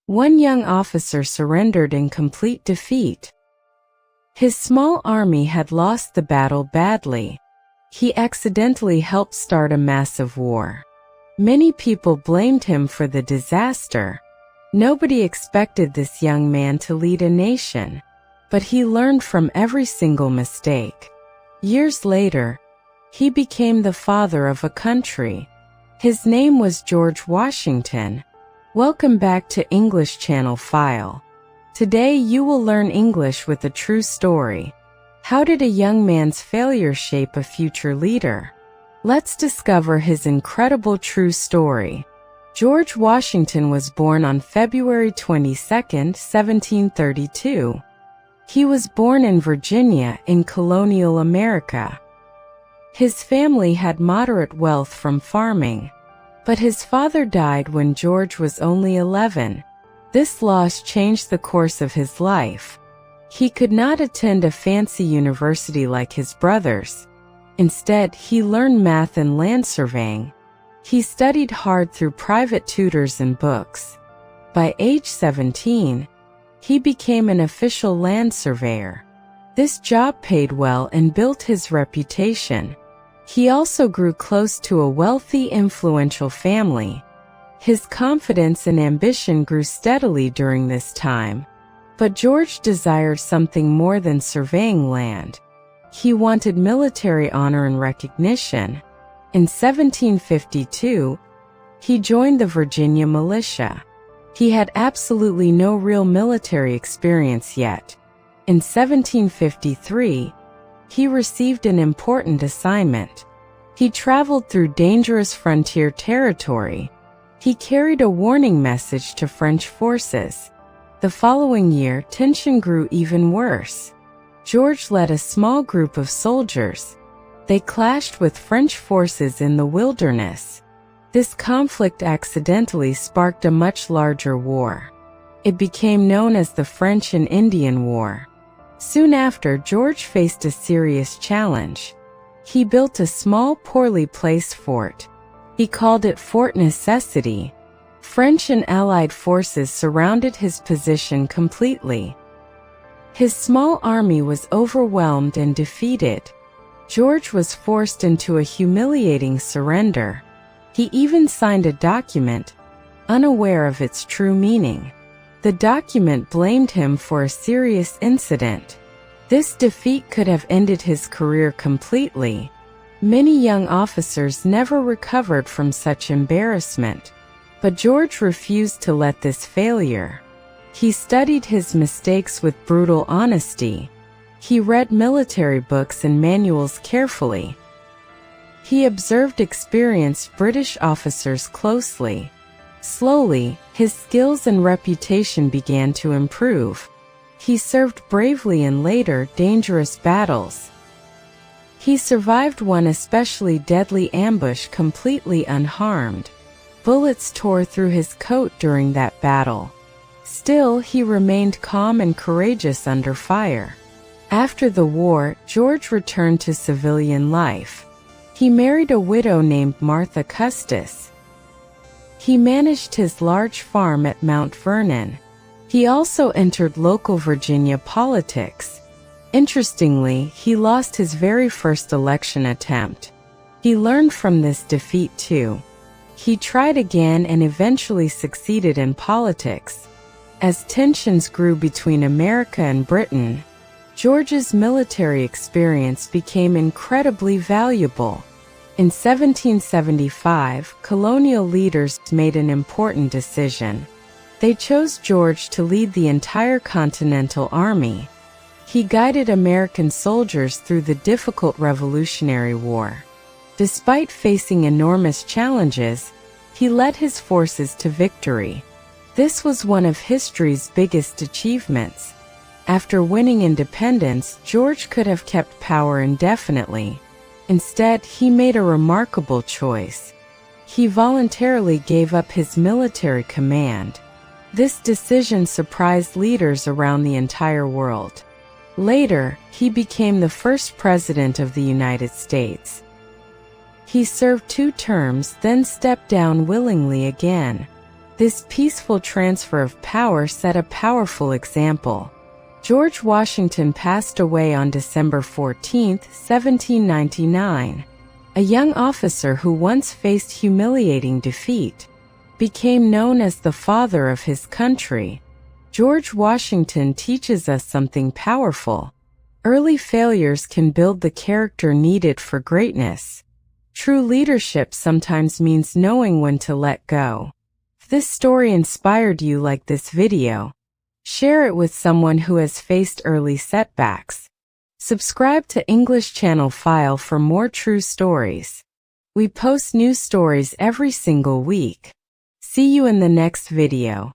One young officer surrendered in complete defeat. His small army had lost the battle badly. He accidentally helped start a massive war. Many people blamed him for the disaster. Nobody expected this young man to lead a nation, but he learned from every single mistake. Years later, he became the father of a country. His name was George Washington. Welcome back to English Channel File. Today you will learn English with a true story. How did a young man's failure shape a future leader? Let's discover his incredible true story. George Washington was born on February 22, 1732. He was born in Virginia in colonial America. His family had moderate wealth from farming, but his father died when George was only 11. This loss changed the course of his life. He could not attend a fancy university like his brothers. Instead, he learned math and land surveying. He studied hard through private tutors and books. By age 17, he became an official land surveyor. This job paid well and built his reputation. He also grew close to a wealthy, influential family. His confidence and ambition grew steadily during this time. But George desired something more than surveying land. He wanted military honor and recognition. In 1752, he joined the Virginia militia. He had absolutely no real military experience yet. In 1753, he received an important assignment. He traveled through dangerous frontier territory. He carried a warning message to French forces. The following year, tension grew even worse. George led a small group of soldiers. They clashed with French forces in the wilderness. This conflict accidentally sparked a much larger war. It became known as the French and Indian War. Soon after, George faced a serious challenge. He built a small, poorly placed fort. He called it Fort Necessity. French and Allied forces surrounded his position completely. His small army was overwhelmed and defeated. George was forced into a humiliating surrender. He even signed a document, unaware of its true meaning. The document blamed him for a serious incident. This defeat could have ended his career completely. Many young officers never recovered from such embarrassment. But George refused to let this failure. He studied his mistakes with brutal honesty. He read military books and manuals carefully. He observed experienced British officers closely. Slowly, his skills and reputation began to improve. He served bravely in later, dangerous battles. He survived one especially deadly ambush completely unharmed. Bullets tore through his coat during that battle. Still, he remained calm and courageous under fire. After the war, George returned to civilian life. He married a widow named Martha Custis. He managed his large farm at Mount Vernon. He also entered local Virginia politics. Interestingly, he lost his very first election attempt. He learned from this defeat too. He tried again and eventually succeeded in politics. As tensions grew between America and Britain, George's military experience became incredibly valuable. In 1775, colonial leaders made an important decision. They chose George to lead the entire Continental Army. He guided American soldiers through the difficult Revolutionary War. Despite facing enormous challenges, he led his forces to victory. This was one of history's biggest achievements. After winning independence, George could have kept power indefinitely. Instead, he made a remarkable choice. He voluntarily gave up his military command. This decision surprised leaders around the entire world. Later, he became the first president of the United States. He served 2 terms, then stepped down willingly again. This peaceful transfer of power set a powerful example. George Washington passed away on December 14, 1799. A young officer who once faced humiliating defeat became known as the father of his country. George Washington teaches us something powerful. Early failures can build the character needed for greatness. True leadership sometimes means knowing when to let go. If this story inspired you like this video, share it with someone who has faced early setbacks. Subscribe to English Channel File for more true stories. We post new stories every single week. See you in the next video.